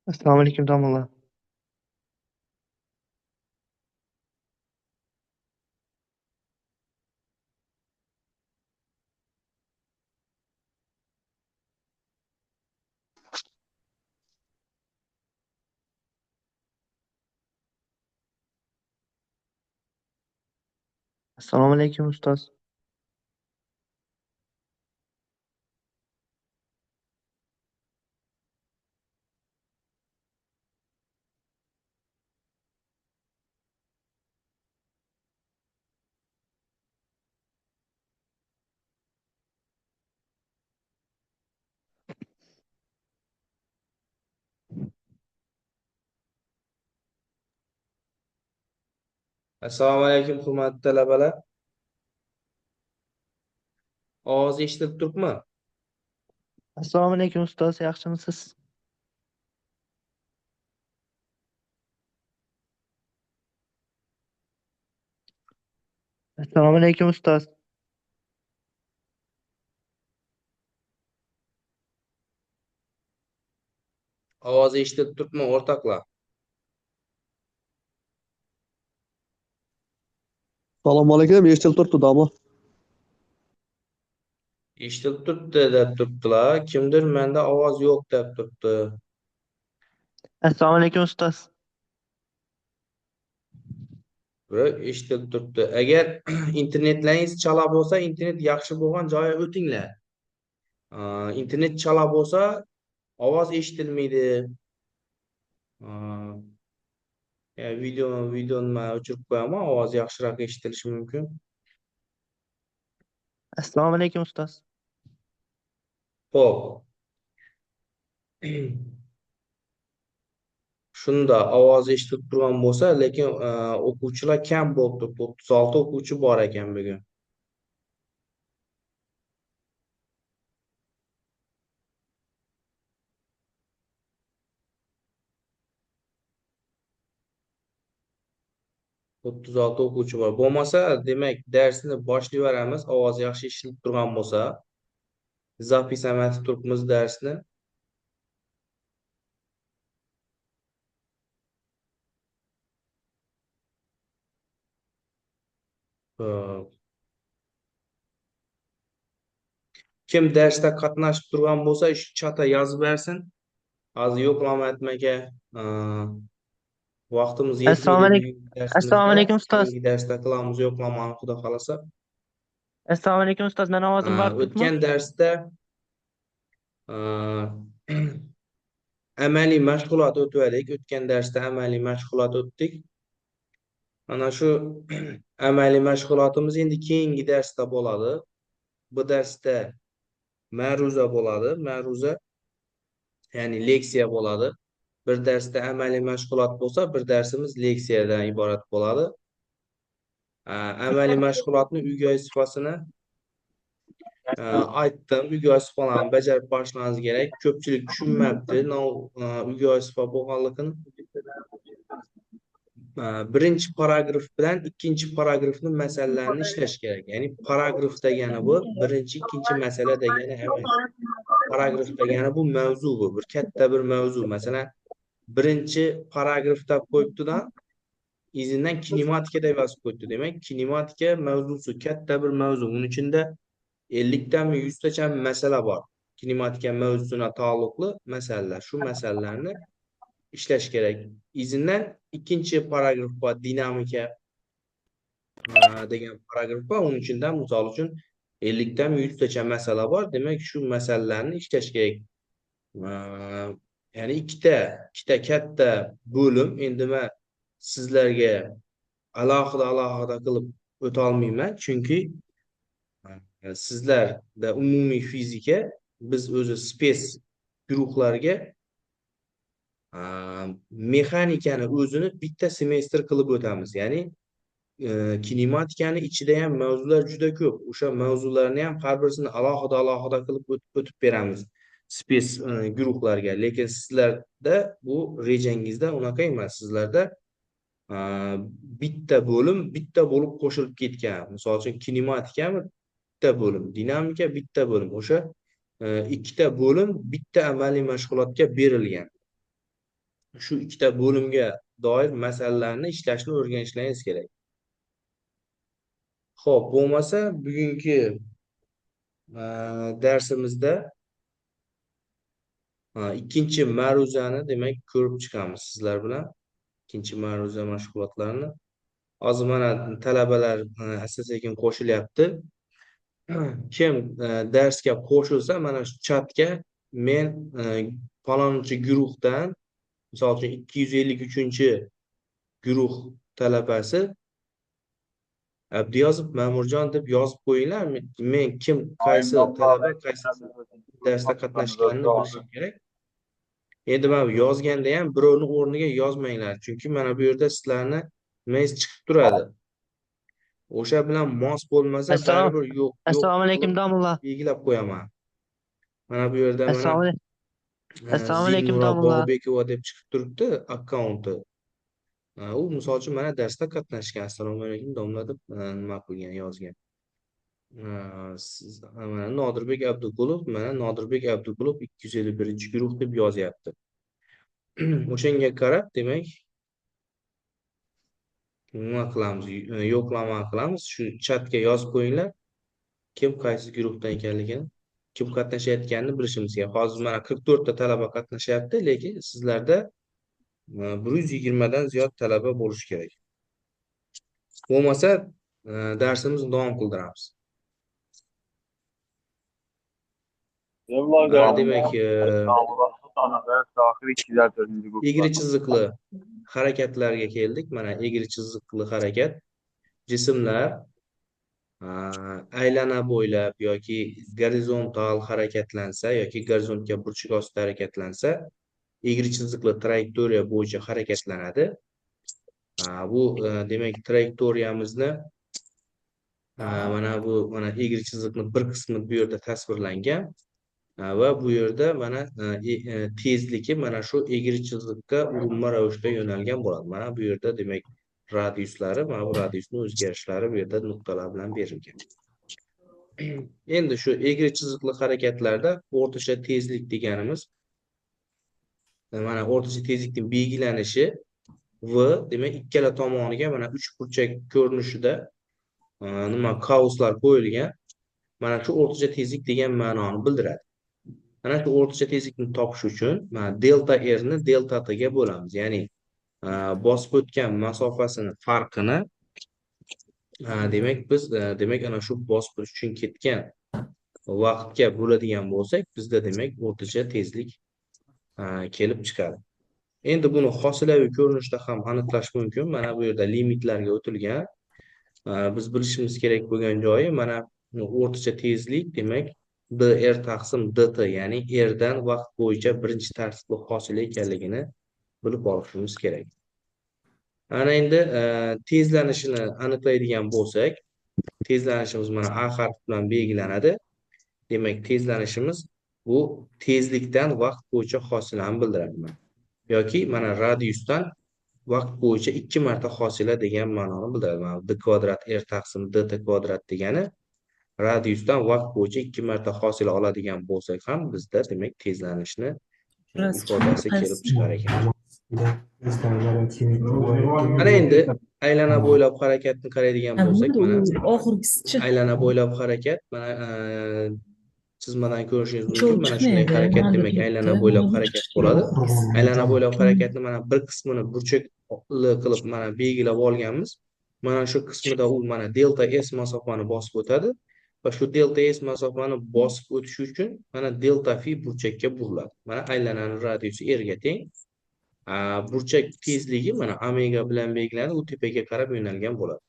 Assalomu alaykum domla. Assalomu alaykum ustoz. Assalomu alaykum, hurmatli talabalar. Ovoz eshitilib turibmi? Assalomu alaykum ustoz, yaxshimisiz? Assalomu alaykum ustoz. Ovoz eshitilib turibmi, o'rtoqlar? Assalomu alaykum, eshitilib turibdi domo. Eshitilib turibdi deb turibdilar. Kimdir menda ovoz yo'q deb turibdi. Assalomu alaykum ustoz. Bir eshitilib turibdi. Agar internetlaringiz chala bo'lsa, internet yaxshi bo'lgan joyga o'tinglar. Internet chala bo'lsa, ovoz eshitilmaydi. Aa, videoni man o'chirib qo'yaman, ovoz yaxshiroq eshitilishi mumkin. Assalomu alaykum ustoz. Xo'p. Shunda ovoz eshitib turgan bo'lsa, lekin o'quvchilar kam bo'lib turibdi. 36 o'quvchi bor ekan bugun. O'ttiz olti o'quvchi bor. Bo'lmasa, demak, darsni boshlayveramiz. Ovoz yaxshi eshitilib turgan bo'lsa, zapis amatib turibmiz darsni. Xo'p. Kim darsda qatnashib turgan bo'lsa, shu chatga yozib bersin. Hozir yo'qlama aytmaka. Vaqtimiz Assalomu yetmaydi alaykum. bugungi Assalomu darsimizda. alaykum ustoz. Keyingi darsda qilamiz yo'qlamani, xudo xolasa. Assalomu alaykum ustoz. Meni ovozim bor turibmi? O'tgan darsda amaliy mashg'ulot o'tdik. O'tgan darsda amaliy mashg'ulot o'tdik. Mana shu amaliy mashg'ulotimiz endi keyingi darsda bo'ladi. Bu darsda ma'ruza bo'ladi. Ma'ruza, ya'ni leksiya bo'ladi. Bir darsda amaliy mashg'ulot bo'lsa, bir darsimiz leksiyadan iborat bo'ladi. Amaliy mashg'ulotni uyga vazifasini aytdim. Uyga vazifalarini bajarib borishlaringiz kerak. Ko'pchilik tushunmabdi uyga vazifa bo'lganligini. Birinchi paragraf bilan ikkinchi paragrafni masalalarini ishlash kerak. Ya'ni paragraf degani bu birinchi, ikkinchi masala degani emas. Paragraf degani bu mavzu bu. Bir katta bir mavzu. Masalan, birinchi paragrafda qo'yibdidan izindən kinematika deb yozib qo'yibdi. Demak, kinematika mavzusi katta bir mavzu. Uning ichida 50 tami 100 tacha masala bor. Kinematika mavzusuna taalluqli masalalar. Shu masalalarni ishlash kerak. Izindən ikkinchi paragraf bor, dinamika degan paragraf bor. Uning ichida misol uchun 50 dan 100 tacha masala bor. Demak, shu masalalarni ishlash kerak. Ya'ni ikkita katta bo'lim. Endi men sizlarga alohida qilib o'ta olmayman, chunki sizlarda umumiy fizika, biz o'zi spes guruhlarga mexanikani o'zini bitta semestr qilib o'tamiz. Ya'ni kinematikani ichida ham mavzular juda ko'p. O'sha mavzularni ham har birisini alohida qilib o'tib beramiz spes guruhlarga. Lekin sizlarda bu rejangizda unaqa emas. Sizlarda bitta bo'lib qo'shilib ketgan. Misol uchun kinematikami bitta bo'lim, dinamika bitta bo'lim. O'sha ikkita bo'lim bitta amaliy mashg'ulotga berilgan. shu ikkita bo'limga doir masalalarni ishlashni o'rganishlaringiz kerak. Xo'p, bo'lmasa bugungi darsimizda ikkinchi ma'ruzani demak ko'rib chiqamiz sizlar bilan. Ikkinchi ma'ruza mashg'ulotlarini. Hozir mana talabalar asta-sekin qo'shilyapti. Kim darsga qo'shilsa, mana shu chatga men falonchi guruhdan, misol uchun 253 guruh talabasi Abdiyozov Ma'murjon deb yozib qo'yinglar. Men kim, qaysi talaba, qaysi darsda qatnashganini bilishim kerak. Endi mana yozganda ham birovni o'rniga yozmanglar, chunki mana bu yerda sizlarni nimangiz chiqib turadi. O'sha bilan mos bo'lmasa, baribir yo'q Assalomu alaykum domla. belgilab qo'yaman. Mana bu yerda mana Assalomu alaykum Zignura domla. Bobekova deb chiqib turibdi akkaunti. U misol uchun mana darsda qatnashgan. Assalomu alaykum domla deb nima qilgan, yozgan. Siz mana Nodirbek Abduqulov, mana Nodirbek Abduqulov 251-guruh deb yozyapti. O'shanga qarab, demak, nima qilamiz? Yo'qlama qilamiz. Shu chatga yozib qo'yinglar. Kim qaysi guruhdan ekanligini, kim qatnashayotganini bilishimiz kerak. Hozir mana 44 ta talaba qatnashyapti, lekin sizlarda 120 dan ziyod talaba bo'lishi kerak. Bo'lmasa, darsimizni davom qildiramiz. Demak, egri chiziqli harakatlarga keldik. Mana egri chiziqli harakat jismlar aylana bo'ylab yoki gorizontal harakatlansa yoki gorizontga burchak ostida harakatlansa, egri chiziqli trayektoriya bo'yicha harakatlanadi. Bu demak trayektoriyamizni mana bu egri chiziqni bir qismi bu yerda tasvirlangan va bu yerda mana tezligi mana shu egri chiziqqa urinma ravishda yo'nalgan bo'ladi. Mana bu yerda demak radiuslari, mana bu radiusning o'zgarishlari bu yerda nuqtalar bilan berilgan. Endi shu egri chiziqli harakatlarda o'rtacha tezlik deganimiz mana o'rtacha tezlikning belgilanishi v demak ikkala tomoniga mana 3 burchak ko'rinishida nima kauslar qo'yilgan. Mana shu o'rtacha tezlik degan ma'noni bildiradi. Mana shu o'rtacha tezlikni topish uchun mana delta r ni delta t ga bo'lamiz. Ya'ni bosib o'tgan masofasini farqini demak biz demak ana shu bosib o'tish uchun ketgan vaqtga bo'ladigan bo'lsak, bizda demak o'rtacha tezlik kelib chiqadi. Endi buni hosilaviy ko'rinishda ham aniqlash mumkin. Mana bu yerda limitlarga o'tilgan. Biz bilishimiz kerak bo'lgan joyi mana o'rtacha tezlik demak dr taqsim dt, ya'ni r dan vaqt bo'yicha birinchi tartibli hosila ekanligini bilib olishimiz kerak. Ana endi tezlanishini aniqlaydigan bo'lsak, tezlanishimiz mana a harfi bilan belgilanadi. Demak, tezlanishimiz bu tezlikdan vaqt bo'yicha hosilani bildiradi. Yoki mana radiusdan vaqt bo'yicha 2 marta hosila degan ma'noni bildiradi. Mana d kvadrat r taqsim dt kvadrat degani radiusdan vaqt bo'yicha 2 marta hosila oladigan bo'lsak ham bizda demak tezlanishni ifodasi kelib chiqar ekan. Ana endi aylana bo'ylab harakatni qaraydigan bo'lsak, mana aylana bo'ylab harakat mana chizmadan ko'rishingiz mumkin. Mana shunday harakat demak aylana bo'ylab harakat bo'ladi. Aylana bo'ylab harakatni mana bir qismini burchakli qilib mana belgilab olganmiz. Mana shu qismida u mana delta s masofani bosib o'tadi va shu delta s masofani bosib o'tish uchun mana delta phi burchakka buriladi. Mana aylananing radiusi r ga teng. Burchak tezligi mana omega bilan belgilanadi, u tepaga qarab yo'nalgan bo'ladi.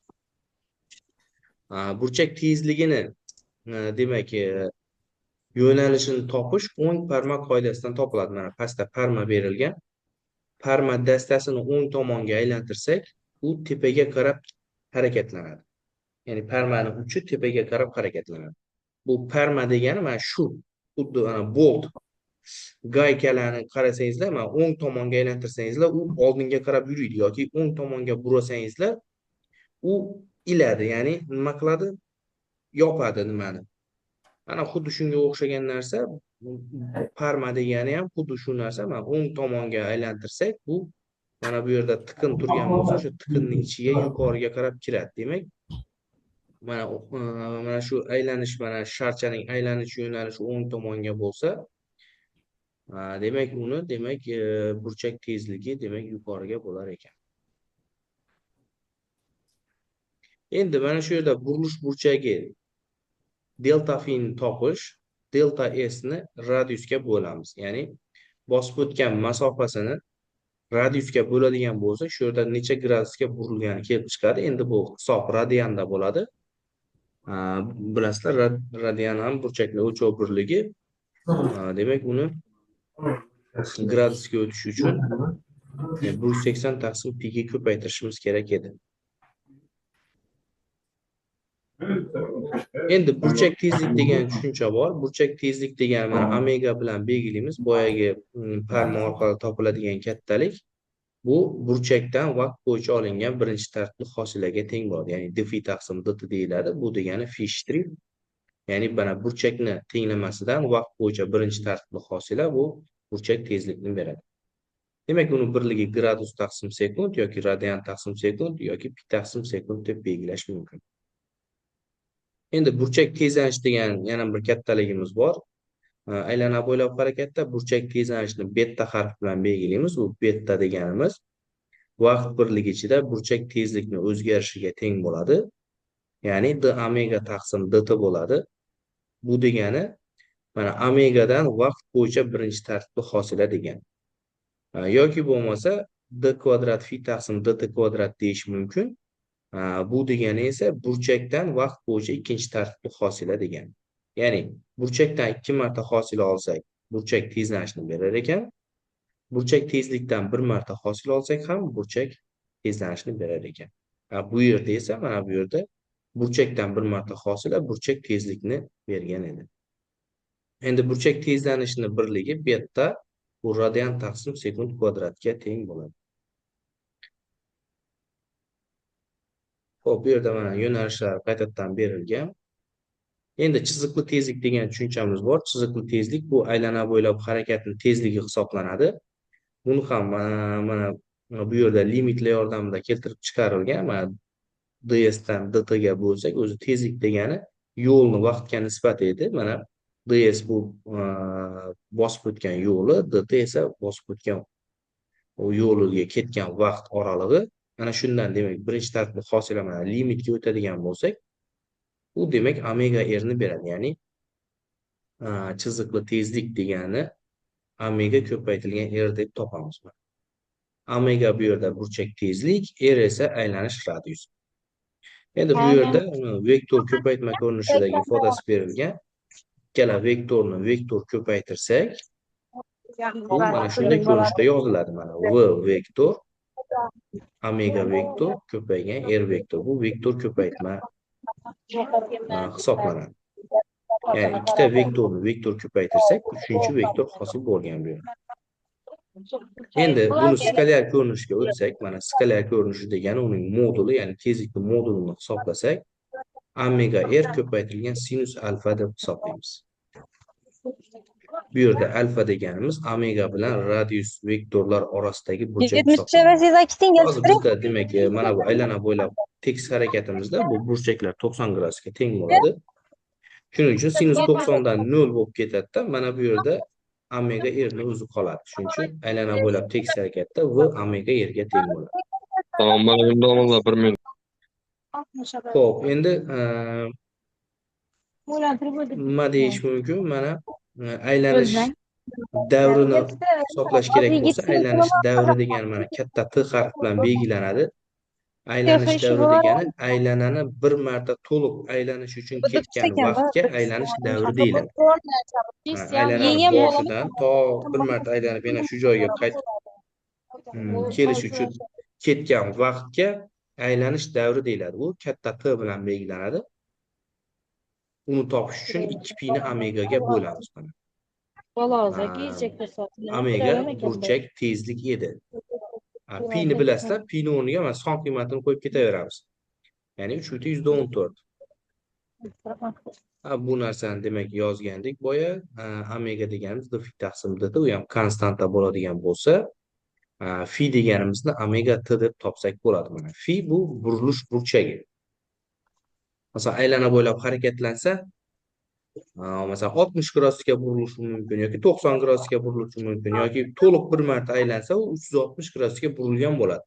Burchak tezligini demak yo'nalishini topish o'ng parma qoidasidan topiladi. Mana pastda parma berilgan. Parma dastasini o'ng tomonga aylantirsak, u tepaga qarab harakatlanadi. Ya'ni parmaning uchi tepaga qarab harakatlanadi. Bu parma degani mana shu xuddi bolt gaykalarni qarasangizlar, mana o'ng tomonga aylantirsangizlar, u oldinga qarab yuradi yoki o'ng tomonga burasangizlar, u iladi, ya'ni nima qiladi? Yopadi nimani? Ana xuddi shunga o'xshagan narsa parma degani ham xuddi shu narsa. Mana o'ng tomonga aylantirsak, bu mana bu yerda tiqin turgan bo'lsa, o'sha tiqinning ichiga yuqoriga qarab kiradi. Demak, mana shu aylanish, mana sharchaning aylanish yo'nalishi o'ng tomonga bo'lsa, demak burchak tezligi demak yuqoriga bo'lar ekan. Endi mana shu yerda burilish burchagi delta fini topish, delta s ni radiusga bo'lamiz. Ya'ni bosib o'tgan masofasini radiusga bo'ladigan bo'lsa, shu yerda necha gradusga burilgani kelib chiqadi. Endi bu hisob radianda bo'ladi. Bilasizlar, radian ham burchaklar o'lchov birligi. Demak, uni gradusga o'tish uchun 180 taqsim pi ga ko'paytirishimiz kerak edi. Endi burchak tezlik degan tushuncha bor. Burchak tezlik degani mana omega bilan belgilaymiz. Boyagi parma orqali topiladigan kattalik bu burchakdan vaqt bo'yicha olingan birinchi tartibli hosilaga teng bo'ladi. Ya'ni dφ taqsim dt deyiladi. Bu degani fi shtrix. Ya'ni mana burchakni tenglamasidan vaqt bo'yicha birinchi tartibli hosila bu burchak tezlikni beradi. Demak, uni birligi gradus taqsim sekund yoki radian taqsim sekund yoki pi taqsim sekund deb belgilash mumkin. Endi burchak tezlanish degan yana bir kattaligimiz bor. Aylana bo'ylab harakatda burchak tezlanishini beta harfi bilan belgilaymiz. Bu beta deganimiz vaqt birligi ichida burchak tezlikni o'zgarishiga teng bo'ladi. Ya'ni d omega taqsim dt bo'ladi. Bu degani mana omegadan vaqt bo'yicha birinchi tartibli hosila degan. Yoki bo'lmasa d kvadrat fi taqsim dt kvadrat deyish mumkin. Bu degani esa burchakdan vaqt bo'yicha ikkinchi tartibli hosila degan. Ya'ni burchakdan 2 marta hosila olsak, burchak tezlanishni berar ekan. Burchak tezlikdan 1 marta hosil olsak ham burchak tezlanishni berar ekan. Bu yerda esa mana bu yerda burchakdan 1 marta hosila burchak tezlikni bergan edi. Endi burchak tezlanishini birligi beta bu radian taqsim sekund kvadratga teng bo'ladi. Xo'p, bu yerda mana yo'nalishlar qaytadan berilgan. Endi chiziqli tezlik degan tushunchamiz bor. Chiziqli tezlik bu aylana bo'ylab harakatning tezligi hisoblanadi. Buni ham mana bu yerda limitlar yordamida keltirib chiqarilgan. Mana ds dan dt ga bo'lsak, o'zi tezlik degani yo'lni vaqtga nisbat edi. Mana ds bu bosib o'tgan yo'li, dt esa bosib o'tgan u yo'liga ketgan vaqt oralig'i. Mana shundan demak birinchi tartibli hosila mana limitga o'tadigan bo'lsak, u demak omega r ni beradi. Ya'ni chiziqli tezlik degani omega ko'paytirilgan r deb topamiz. Omega bu yerda burchak tezlik, r esa aylanish radiusi. Endi bu yerda vektor ko'paytma ko'rinishidagi ifodasi berilgan. Ikkala vektorni vektor ko'paytirsak, bu mana shunday ko'rinishda yoziladi. Mana v vektor, omega vektor ko'paygan r vektor. Bu vektor ko'paytma hisoblanadi. Ya'ni ikkita vektorni vektor ko'paytirsak, uchinchi vektor hosil bo'lgan bu yerda. Endi buni skalyar ko'rinishga o'tsak, mana skalyar ko'rinishi degani uning moduli, ya'ni tezlikning modulini hisoblasak, omega r ko'paytirilgan sinus alfa deb hisoblaymiz. Bu yerda alfa deganimiz omega bilan radius vektorlar orasidagi burchak hisoblanadi. Hozir bizda demak mana bu aylana bo'ylab tekis harakatimizda bu burchaklar 90 gradusga teng bo'ladi. Shuning uchun sinus 90 dan 0 bo'lib ketadi-da, mana bu yerda omega r ni o'zi qoladi. Shuning uchun aylana bo'ylab tekis harakatda v omega r ga teng bo'ladi. Assalomu alaykum domlalar, 1 minut. Xo'p, endi nima deyish mumkin? Mana aylanish davrini hisoblash kerak bo'lsa, aylanish davri degani mana katta T harfi bilan belgilanadi. Aylanish davri degani aylanani bir marta to'liq aylanish uchun ketgan vaqtga aylanish davri deyiladi. Aylananing boshidan to bir marta aylanib yana shu joyga qaytib kelish uchun ketgan vaqtga aylanish davri deyiladi. Bu katta T bilan belgilanadi. Uni topish uchun 2 pi ni omegaga bo'lamiz mana. Omega burchak tezlik edi. Pi ni bilasizlar, pi ni o'rniga mana son qiymatini qo'yib ketaveramiz. Ya'ni 3/114. Bu narsani demak yozgandik boya. Omega deganimiz d phi taqsim dt, u ham konstanta bo'ladigan bo'lsa, phi deganimizni omega t deb topsak bo'ladi. Mana phi bu burilish burchagi. Masalan, aylana bo'ylab harakatlansa, masalan 60 gradusga burilishi mumkin yoki 90 gradusga burilishi mumkin yoki to'liq bir marta aylansa u 360 gradusga burilgan bo'ladi.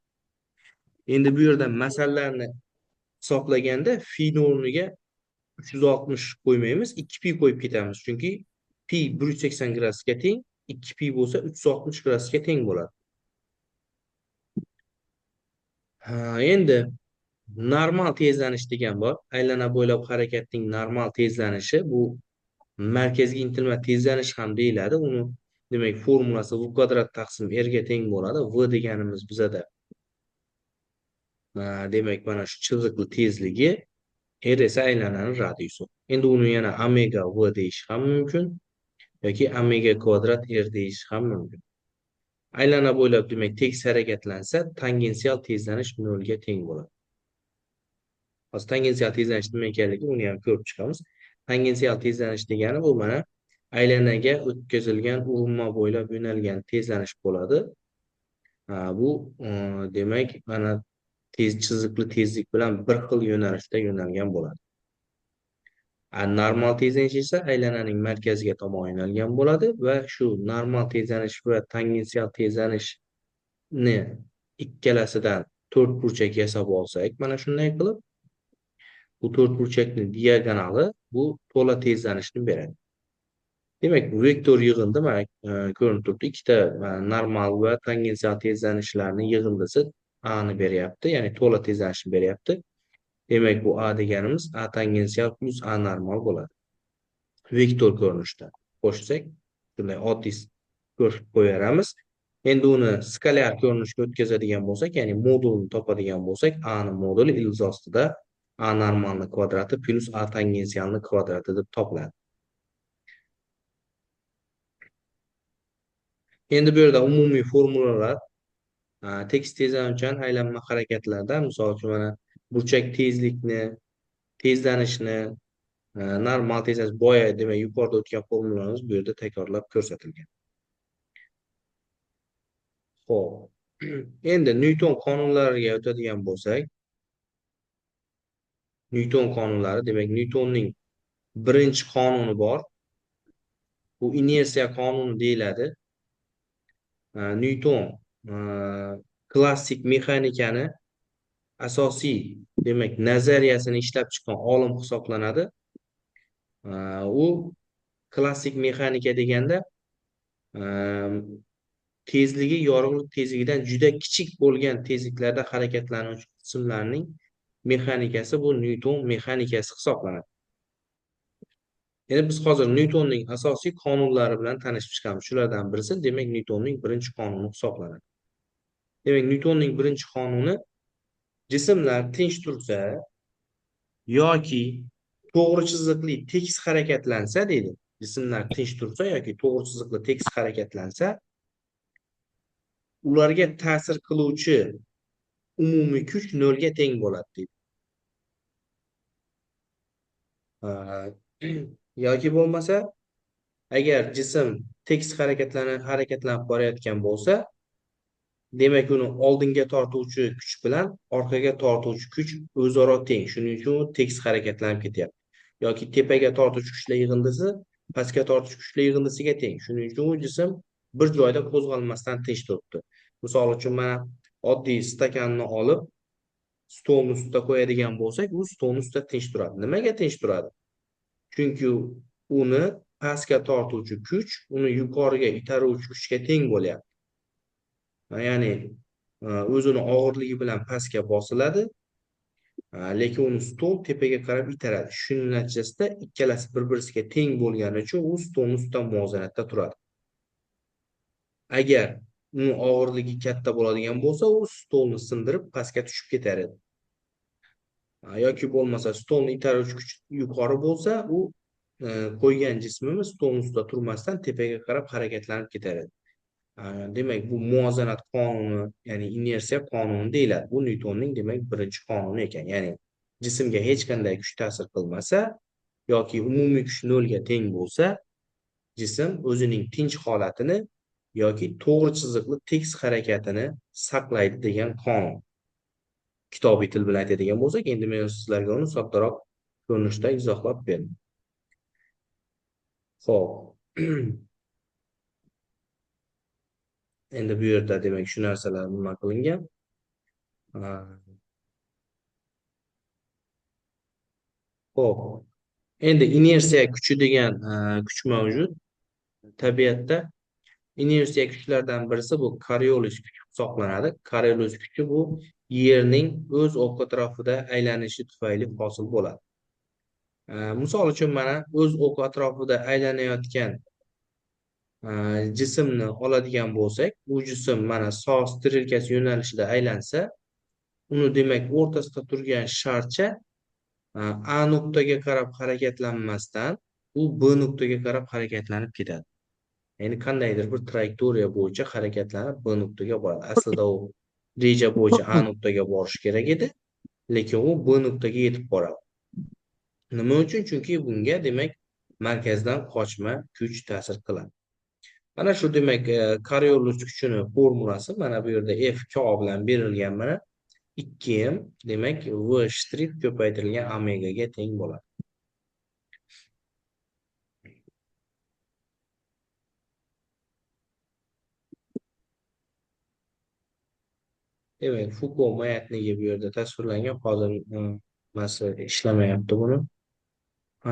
Endi bu yerda masalalarni hisoblaganda phi ni o'rniga 360 qo'ymaymiz, 2 pi qo'yib ketamiz. Chunki pi 180 gradusga teng, 2 pi bo'lsa 360 gradusga teng bo'ladi. Endi normal tezlanish degan bor. Aylana bo'ylab harakatning normal tezlanishi bu markazga intilma tezlanish ham deyiladi. Uni demak formulasi v kvadrat taqsim r ga teng bo'ladi. V deganimiz bizada demak mana shu chiziqli tezligi, r esa aylananing radiusi. Endi uni yana omega v deyish ham mumkin yoki omega kvadrat r deyish ham mumkin. Aylana bo'ylab demak tekis harakatlansa, tangensial tezlanish 0 ga teng bo'ladi. Hozir tangensial tezlanish nima ekanligini uni ham ko'rib chiqamiz. Tangensial tezlanish degani bu mana aylanaga o'tkazilgan urinma bo'ylab yo'nalgan tezlanish bo'ladi. Bu demak mana chiziqli tezlik bilan bir xil yo'nalishda yo'nalgan bo'ladi. Normal tezlanish esa aylananing markaziga tomon yo'nalgan bo'ladi va shu normal tezlanish va tangensial tezlanishni ikkalasidan to'rt burchak yasab olsak, mana shunday qilib bu to'rt burchakning diagonali bu to'la tezlanishni beradi. Demak, vektor yig'indi mana ko'rinib turibdi. Ikkita normal va tangensial tezlanishlarning yig'indisi a ni beryapti, ya'ni to'la tezlanishni beryapti. Demak, bu a deganimiz a tangensial plus a normal bo'ladi. Vektor ko'rinishda qo'shsak, shunday oddiy ko'rib qo'yaramiz. Endi uni skalyar ko'rinishga o'tkazadigan bo'lsak, ya'ni modulni topadigan bo'lsak, a ni moduli ildiz ostida a normalni kvadrati plus a tangensialni kvadrati deb topiladi. Endi bu yerda umumiy formulalar tekis tezlanuvchan aylanma harakatlarda, misol uchun mana burchak tezlikni, tezlanishni, normal tezlanish boya demak yuqorida o'tgan formulalarimiz bu yerda takrorlab ko'rsatilgan. Xo'p. Endi Newton qonunlariga o'tadigan bo'lsak, Newton qonunlari, demak Newtonning birinchi qonuni bor. Bu inersiya qonuni deyiladi. Newton klassik mexanikani asosiy demak nazariyasini ishlab chiqqan olim hisoblanadi. U klassik mexanika deganda tezligi yorug'lik tezligidan juda kichik bo'lgan tezliklarda harakatlanuvchi jismlarning mexanikasi bu Newton mexanikasi hisoblanadi. Endi biz hozir Newtonning asosiy qonunlari bilan tanishib chiqamiz. Shulardan birisi demak Newtonning birinchi qonuni hisoblanadi. Demak Newtonning birinchi qonuni jismlar tinch tursa yoki to'g'ri chiziqli tekis harakatlansa deydi. Jismlar tinch tursa yoki to'g'ri chiziqli tekis harakatlansa, ularga ta'sir qiluvchi umumiy kuch 0 ga teng bo'ladi deydi. Yoki bo'lmasa, agar jism tekis harakatlanib borayotgan bo'lsa, demak uni oldinga tortuvchi kuch bilan orqaga tortuvchi kuch o'zaro teng. Shuning uchun u tekis harakatlanib ketyapti. Yoki tepaga tortuvchi kuchlar yig'indisi pastga tortuvchi kuchlar yig'indisiga teng. Shuning uchun u jism bir joyda qo'zg'almasdan tinch turibdi. Misol uchun mana oddiy stakanni olib stolning ustida qo'yadigan bo'lsak, u stolning ustida tinch turadi. Nimaga tinch turadi? Chunki uni pastga tortuvchi kuch uni yuqoriga itaruvchi kuchga teng bo'lyapti. Ya'ni o'zini og'irligi bilan pastga bosiladi, lekin uni stol tepaga qarab itaradi. Shuning natijasida ikkalasi bir-biriga teng bo'lgani uchun u stolning ustida muvozanatda turadi. Agar uni og'irligi katta bo'ladigan bo'lsa, u stolni sindirib pastga tushib ketar edi. Yoki bo'lmasa stolni itaruvchi kuch yuqori bo'lsa, u qo'ygan jismimiz stolning ustida turmasdan tepaga qarab harakatlanib ketar edi. Demak, bu muvozanat qonuni, ya'ni inersiya qonuni deyiladi. Bu Newtonning demak birinchi qonuni ekan. Ya'ni jismga hech qanday kuch ta'sir qilmasa, yoki umumiy kuch 0 ga teng bo'lsa, jism o'zining tinch holatini yoki to'g'ri chiziqli tekis harakatini saqlaydi degan qonun. Kitobiy til bilan aytadigan bo'lsak, endi men sizlarga uni soddaroq ko'rinishda izohlab berdim. Xo'p. Endi bu yerda demak shu narsalar nima qilingan? Xo'p. Endi inersiya kuchi degan kuch mavjud. Tabiatda inersiya kuchlardan birisi bu Coriolis kuchi hisoblanadi. Coriolis kuchi bu Yerning o'z o'q atrofida aylanishi tufayli hosil bo'ladi. Misol uchun mana o'z o'q atrofida aylanayotgan jismni oladigan bo'lsak, bu jism mana soat strelkasi yo'nalishida aylansa, uni demak o'rtasida turgan sharcha A nuqtaga qarab harakatlanmasdan u B nuqtaga qarab harakatlanib ketadi. Ya'ni qandaydir bir trayektoriya bo'yicha harakatlanib B nuqtaga boradi. Aslida u reja bo'yicha A nuqtaga borish kerak edi, lekin u B nuqtaga yetib boradi. Nima uchun? Chunki bunga demak markazdan qochma kuch ta'sir qiladi. Mana shu demak Coriolis kuchini formulasi mana bu yerda F(k) bilan berilgan mana 2m demak V shtrix ko'paytirilgan omega ga teng bo'ladi. Demak, Foucault mayatniki bu yerda tasvirlangan. Hozir nimasi ishlamayapti buni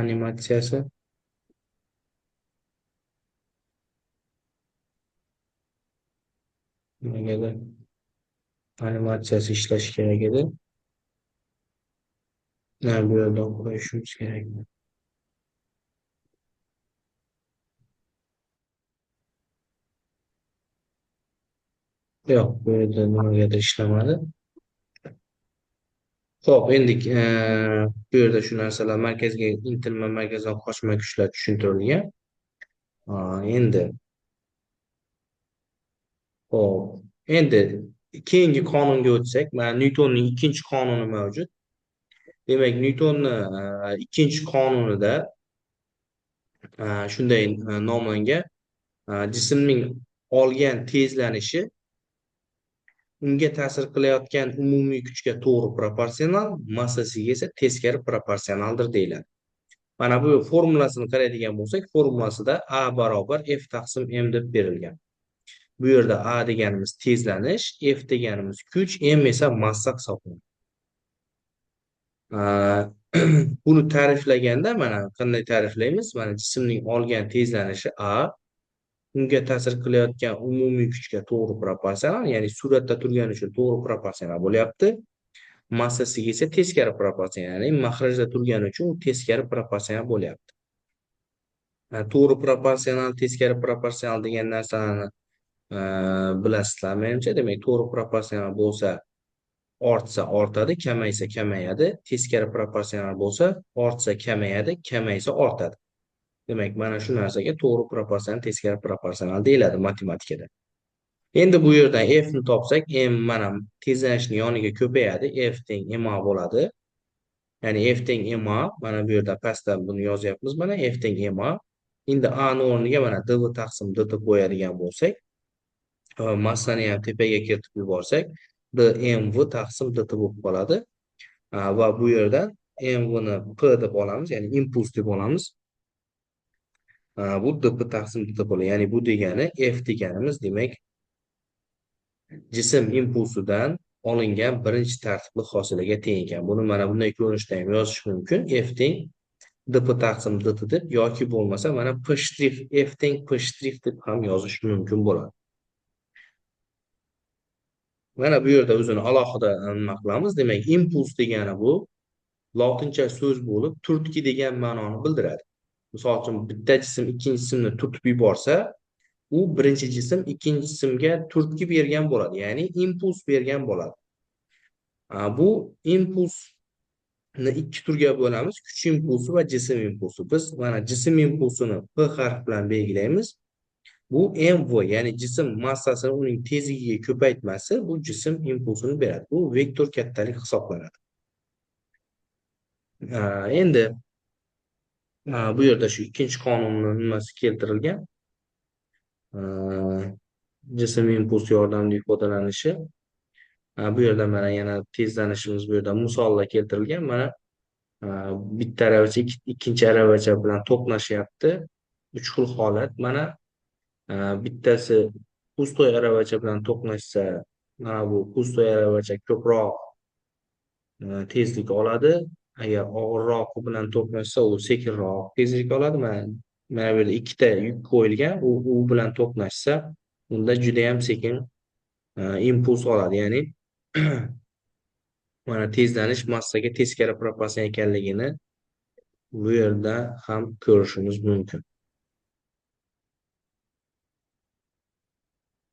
animatsiyasi. Nimagadir animatsiyasi ishlash kerak edi. Bu yerdan qo'yishimiz kerak. Yo'q, bu yerda nimagadir ishlamadi. Xo'p, endi bu yerda shu narsalar markazga intilma, markazdan qochma kuchlar tushuntirilgan. Endi xo'p, endi keyingi qonunga o'tsak, mana Nyutonning ikkinchi qonuni mavjud. Demak, Nyutonning ikkinchi qonunida shunday nomlangan: jismning olgan tezlanishi unga ta'sir qilayotgan umumiy kuchga to'g'ri proporsional, massasiga esa teskari proporsionaldir deyiladi. Mana bu formulasini qaraydigan bo'lsak, formulasida A barobar F taqsim M deb berilgan. Bu yerda A deganimiz tezlanish, F deganimiz kuch, M esa massa hisoblanadi. Buni ta'riflaganda mana qanday ta'riflaymiz? Mana jismning olgan tezlanishi A unga ta'sir qilayotgan umumiy kuchga to'g'ri proporsional, ya'ni suratda turgani uchun to'g'ri proporsional bo'lyapti. Massasiga esa teskari proporsional, ya'ni mahrajda turgani uchun u teskari proporsional bo'lyapti. To'g'ri proporsional, teskari proporsional degan narsalarni bilasizlar menimcha. Demak, to'g'ri proporsional bo'lsa ortsa ortadi, kamaysa kamayadi. Teskari proporsional bo'lsa ortsa kamayadi, kamaysa ortadi. Demak, mana shu narsaga to'g'ri proporsional, teskari proporsional deyiladi matematikada. Endi bu yerdan F ni topsak, M mana tezlanishning yoniga ko'payadi, F teng ma bo'ladi. Ya'ni F teng ma, mana bu yerda pastda buni yozyapmiz, mana F teng ma. Endi A ni o'rniga mana dv taqsim dt qo'yadigan bo'lsak, massani ham tepaga kiritib yuborsak, dmv taqsim dt bo'lib qoladi. Va bu yerdan mv ni p deb olamiz, ya'ni impuls deb olamiz. Bu dp taqsim dt bo'ladi. Ya'ni bu degani F deganimiz demak jism impulsidan olingan birinchi tartibli hosilaga teng ekan. Buni mana bunday ko'rinishda ham yozish mumkin. F teng dp taqsim dt deb yoki bo'lmasa mana p shtrix F teng p shtrix deb ham yozish mumkin bo'ladi. Mana bu yerda o'zini alohida nima qilamiz? Demak, impuls degani bu lotincha so'z bo'lib, turtki degan ma'noni bildiradi. Misol uchun bitta jism ikkinchi jismni turtib yuborsa, u birinchi jism ikkinchi jismga turtki bergan bo'ladi, ya'ni impuls bergan bo'ladi. Bu impulsni ikki turga bo'lamiz: kuch impulsi va jism impulsi. Biz mana jism impulsini P harfi bilan belgilaymiz. Bu mv, ya'ni jism massasini uning tezligiga ko'paytmasi bu jism impulsini beradi. Bu vektor kattalik hisoblanadi. Endi Bu yerda shu ikkinchi qonunni nimasi keltirilgan. Ha, Jism impuls yordamida ifodalanishi. Bu yerda mana yana tezlanishimiz bu yerda misollar keltirilgan. Mana bitta aravacha ikkinchi aravacha bilan to'qnashyapti. Uch xil holat. Mana bittasi pustoy aravacha bilan to'qnashsa, mana bu pustoy aravacha ko'proq tezlik oladi. Agar og'irroq bilan to'qnashsa, u sekinroq tezlik oladi. Mana bu yerda ikkita yuk qo'yilgan. U bilan to'qnashsa, unda juda ham sekin impuls oladi. Ya'ni mana tezlanish massaga teskari proporsiya ekanligini bu yerda ham ko'rishimiz mumkin.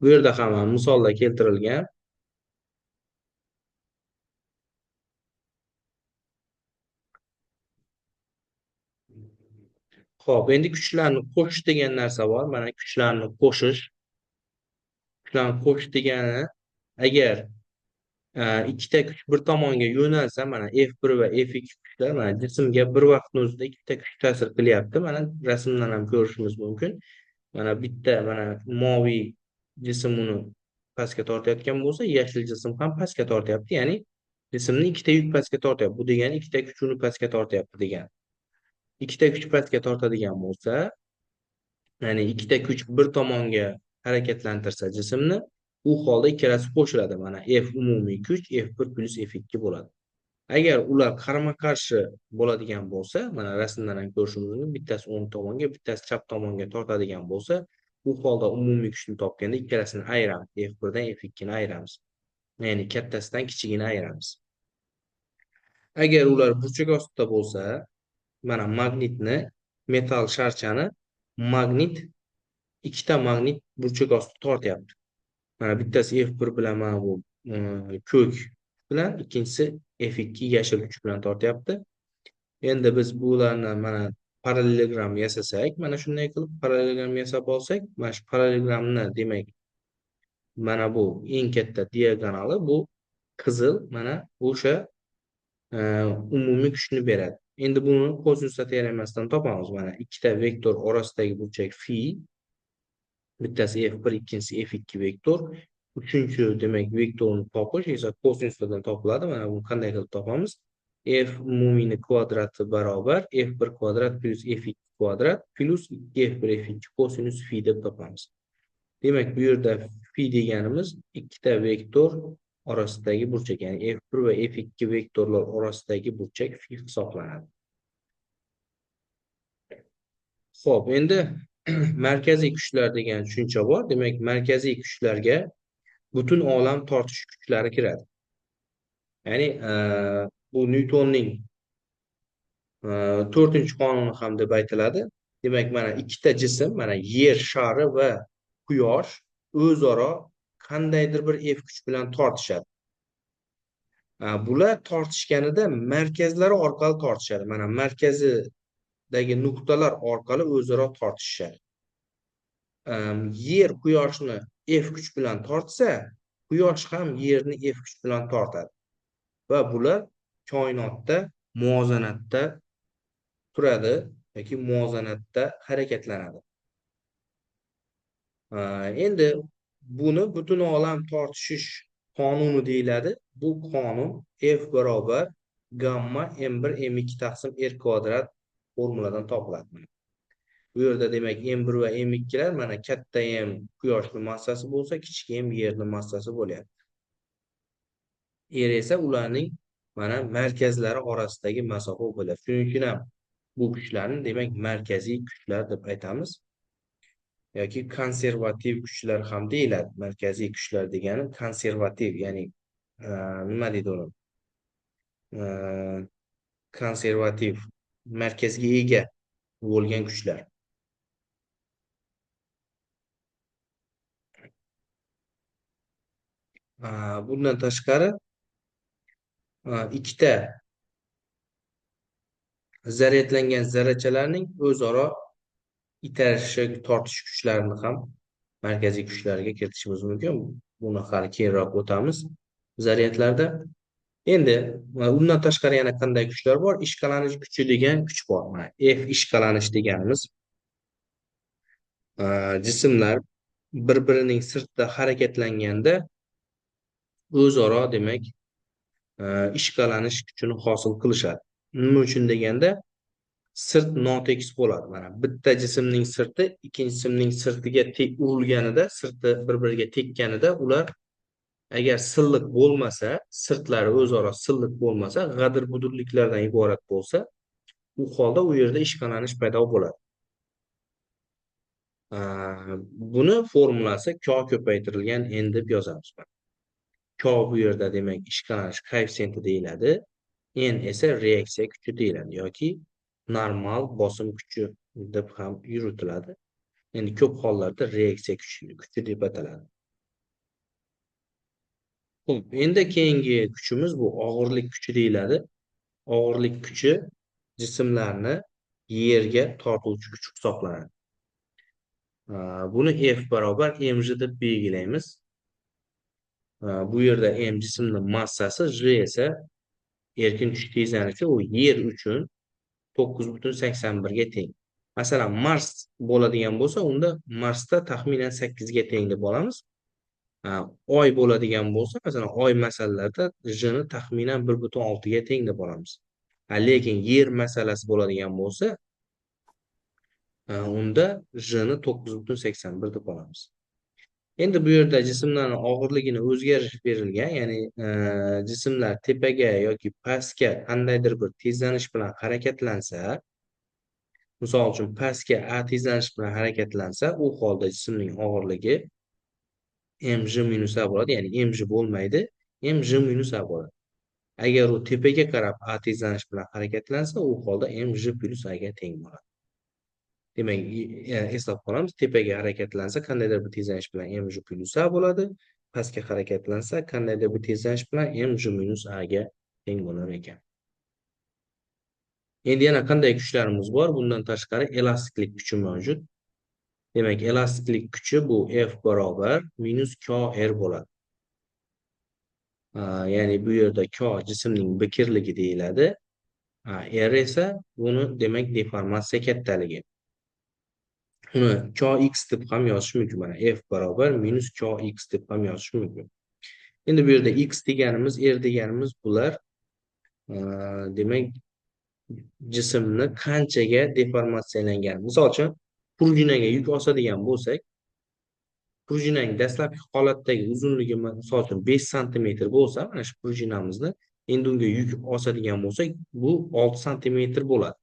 Bu yerda ham misollar keltirilgan. Xo'p, endi kuchlarni qo'shish degan narsa bor. Mana kuchlarni qo'shish. Kuchlarni qo'shish degani, agar ikkita kuch bir tomonga yo'nalsa, mana F1 va F2 kuchlar mana jismga bir vaqtning o'zida ikkita kuch ta'sir qilyapti. Mana rasmdan ham ko'rishimiz mumkin. Mana bitta mana moviy jism uni pastga tortayotgan bo'lsa, yashil jism ham pastga tortyapti. Ya'ni jismni ikkita yuk pastga tortyapti. Bu degani ikkita kuch uni pastga tortyapti degani. Ikkita kuch pastga tortadigan bo'lsa, ya'ni ikkita kuch bir tomonga harakatlantirsa jismni, u holda ikkalasi qo'shiladi. Mana F umumiy kuch F1 plus F2 bo'ladi. Agar ular qarama-qarshi bo'ladigan bo'lsa, mana rasmdan ham ko'rishimiz mumkin, bittasi o'ng tomonga, bittasi chap tomonga tortadigan bo'lsa, u holda umumiy kuchni topganda ikkalasini ayiramiz. F1 dan F2 ni ayiramiz. Ya'ni kattasidan kichigini ayiramiz. Agar ular burchak ostida bo'lsa, mana magnitni, metal sharchani ikkita magnit burchak ostida tortyapti. Mana bittasi F1 bilan mana bu ko'k bilan, ikkinchisi F2 yashil kuch bilan tortyapti. Endi biz bularni mana parallelogram yasasak, mana shunday qilib parallelogram yasab olsak, mana shu parallelogramni demak mana bu eng katta diagonali bu qizil, mana o'sha umumiy kuchni beradi. Endi buni kosinus teoremasdan topamiz. Mana ikkita vektor orasidagi burchak phi, bittasi F1, ikkinchisi F2 vektor. Uchinchi demak vektorni topish esa kosinusdan topiladi. Mana buni qanday qilib topamiz? F umumiyni kvadrati barobar F1 kvadrat plus F2 kvadrat plus F1 F2 kosinus phi deb topamiz. Demak, bu yerda phi deganimiz ikkita vektor orasidagi burchak, ya'ni F1 va F2 vektorlar orasidagi burchak phi hisoblanadi. Xo'p, endi markaziy kuchlar degan tushuncha bor. Demak, markaziy kuchlarga butun olam tortish kuchlari kiradi. Ya'ni bu Nyutonning 4-qonuni ham deb aytiladi. Demak, mana ikkita jism, mana Yer shari va Quyosh o'zaro qandaydir bir F kuch bilan tortishadi. Bular tortishganida markazlari orqali tortishadi. Mana markazidagi nuqtalar orqali o'zaro tortishadi. Yer Quyoshni F kuch bilan tortsa, Quyosh ham Yerni F kuch bilan tortadi. Va bular koinotda muvozanatda turadi yoki muvozanatda harakatlanadi. Endi buni butun olam tortishish qonuni deyiladi. Bu qonun F barobar gamma m1 m2 taqsim r kvadrat formuladan topiladi. Bu yerda demak m1 va m2 lar mana katta M Quyoshning massasi bo'lsa, kichik M Yerning massasi bo'lyapti. Yer esa ularning mana markazlari orasidagi masofa bo'ladi. Shuning uchun ham bu kuchlarni demak markaziy kuchlar deb aytamiz. Yoki konservativ kuchlar ham deyiladi. Markaziy kuchlar degani konservativ, ya'ni nima deydi uni? Konservativ, markazga ega bo'lgan kuchlar. Bundan tashqari ikkita zaryadlangan zarrachalarning o'zaro itarishi, tortish kuchlarini ham markaziy kuchlarga kiritishimiz mumkin. Buni hali keyinroq o'tamiz zaryadlarda. Endi undan tashqari yana qanday kuchlar bor? Ishqalanish kuchi degan kuch bor. Mana F ishqalanish deganimiz jismlar bir-birining sirtida harakatlanganda o'zaro demak ishqalanish kuchini hosil qilishadi. Nima uchun deganda sirt notekis bo'ladi. Mana bitta jismning sirti ikkinchi jismning sirtiga urilganida, sirti bir-biriga tekkanida ular agar silliq bo'lmasa, sirtlari o'zaro silliq bo'lmasa, g'adir-budirliklardan iborat bo'lsa, u holda u yerda ishqalanish paydo bo'ladi. Buni formulasi K ko'paytirilgan n deb yozamiz. K bu yerda demak ishqalanish koeffitsiyenti deyiladi. N esa reaksiya kuchi deyiladi yoki normal bosim kuchi deb ham yuritiladi. Endi ko'p hollarda reaksiya kuchi deb ataladi. Xo'p, endi keyingi kuchimiz bu og'irlik kuchi deyiladi. Og'irlik kuchi jismlarni yerga tortuvchi kuch hisoblanadi. Buni F barobar mg deb belgilaymiz. Bu yerda m jismning massasi, J esa erkin kuch tezlanishi, u yer uchun 9,81 ga teng. Masalan, Mars bo'ladigan bo'lsa, unda Marsda taxminan 8 ga teng deb olamiz. Oy bo'ladigan bo'lsa, masalan, oy masalalarida J ni taxminan 1,6 ga teng deb olamiz. Lekin yer masalasi bo'ladigan bo'lsa, unda J ni 9,81 deb olamiz. Endi bu yerda jismlarning og'irligini o'zgarish berilgan, ya'ni jismlar tepaga yoki pastga qandaydir bir tezlanish bilan harakatlansa, misol uchun pastga a tezlanish bilan harakatlansa, u holda jismning og'irligi mg minus a bo'ladi, ya'ni mg bo'lmaydi, mg minus a bo'ladi. Agar u tepaga qarab a tezlanish bilan harakatlansa, u holda mg plus a ga teng bo'ladi. Demak, eslab qolamiz, tepaga harakatlansa qandaydir bir tezlanish bilan mg plus a bo'ladi, pastga harakatlansa qandaydir bir tezlanish bilan mg minus a ga teng bo'lar ekan. Endi yana qanday kuchlarimiz bor? Bundan tashqari elastiklik kuchi mavjud. Demak, elastiklik kuchi bu F barobar minus kr bo'ladi. Ya'ni bu yerda K jismning bikirligi deyiladi. R esa buni demak deformatsiya kattaligi. Uni Kx deb ham yozish mumkin. Mana F barobar minus Kx deb ham yozish mumkin. Endi bu yerda x deganimiz, r deganimiz bular demak jismni qanchaga deformatsiyalangan. Misol uchun, prujinaga yuk osadigan bo'lsak, prujinaning dastlabki holatdagi uzunligi misol uchun 5 sm bo'lsa, mana shu prujinamizni endi unga yuk osadigan bo'lsak, bu 6 sm bo'ladi.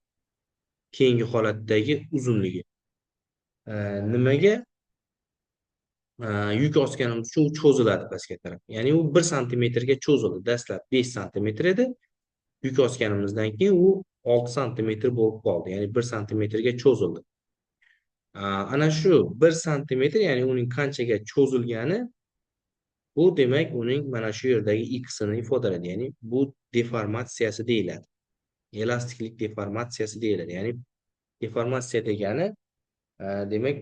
Keyingi holatdagi uzunligi. Nimaga? Yuk osganimiz uchun u cho'ziladi pastga taraf. Ya'ni u 1 sm ga cho'zildi. Dastlab 5 sm edi. Yuk osganimizdan keyin u 6 sm bo'lib qoldi. Ya'ni 1 sm ga cho'zildi. Ana shu 1 sm, ya'ni uning qanchaga cho'zilgani, bu demak uning mana shu yerdagi x ni ifodalaydi. Ya'ni bu deformatsiyasi deyiladi. Elastiklik deformatsiyasi deyiladi. Ya'ni deformatsiya degani demak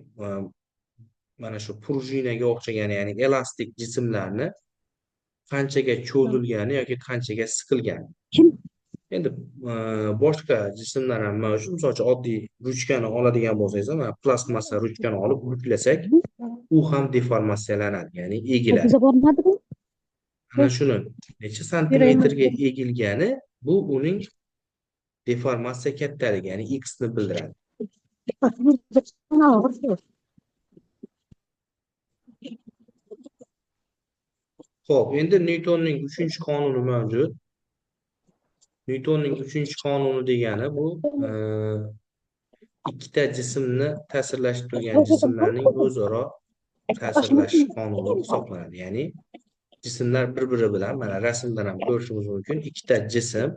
mana shu prujinaga o'xshagan, ya'ni elastik jismlarni qanchaga cho'zilgani yoki qanchaga siqilgani. Endi boshqa jismlar ham mavjud. Misol uchun oddiy ruchkani oladigan bo'lsangiz, mana plastmassa ruchkani olib buklasak, u ham deformatsiyalanadi, ya'ni egiladi. Ana shuni necha santimetrga egilgani, bu uning deformatsiya kattaligi, ya'ni x ni bildiradi. Xo'p, endi Nyutonning 3-qonuni mavjud. Nyutonning 3-qonuni degani bu ikkita jismni ta'sirlashtirgan jismlarning o'zaro ta'sirlash qonuni hisoblanadi. Ya'ni jismlar bir-biri bilan, mana rasmdan ham ko'rishimiz mumkin, ikkita jism,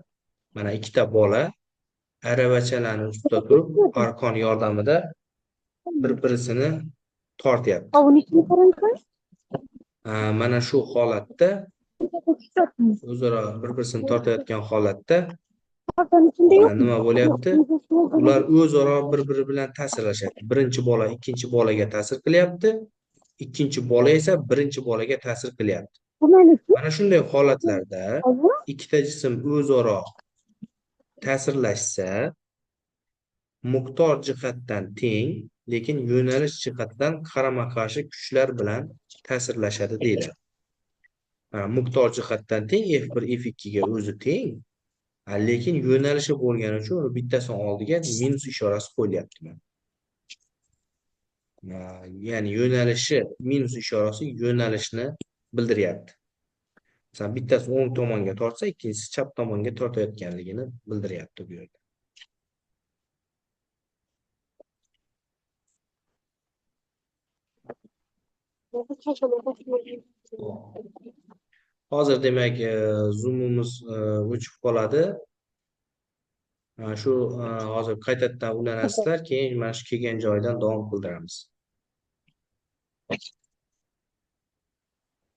mana ikkita bola aravachalarning ustida turib, arqon yordamida bir-birisini tortyapti. Mana shu holatda o'zaro bir-birisini tortayotgan holatda nima bo'lyapti? Ular o'zaro bir-biri bilan ta'sirlashyapti. Birinchi bola ikkinchi bolaga ta'sir qilyapti, ikkinchi bola esa birinchi bolaga ta'sir qilyapti. Mana shunday holatlarda ikkita jism o'zaro ta'sirlashsa, miqdor jihatdan teng, lekin yo'nalish jihatidan qarama-qarshi kuchlar bilan ta'sirlashadi deyiladi. Miqdor jihatdan teng, F1 F2 ga o'zi teng, lekin yo'nalishi bo'lgani uchun uni bittasini oldiga minus ishorasi qo'yilyapti. Ya'ni yo'nalishi minus ishorasi yo'nalishni bildiryapti. Masalan, bittasi o'ng tomonga tortsa, ikkinchisi chap tomonga tortayotganligini bildiryapti bu yerda. Hozir demak, zoomimiz o'chib qoladi. Shu hozir qaytadan ulanasizlar, keyin mana shu kelgan joydan davom qildiramiz.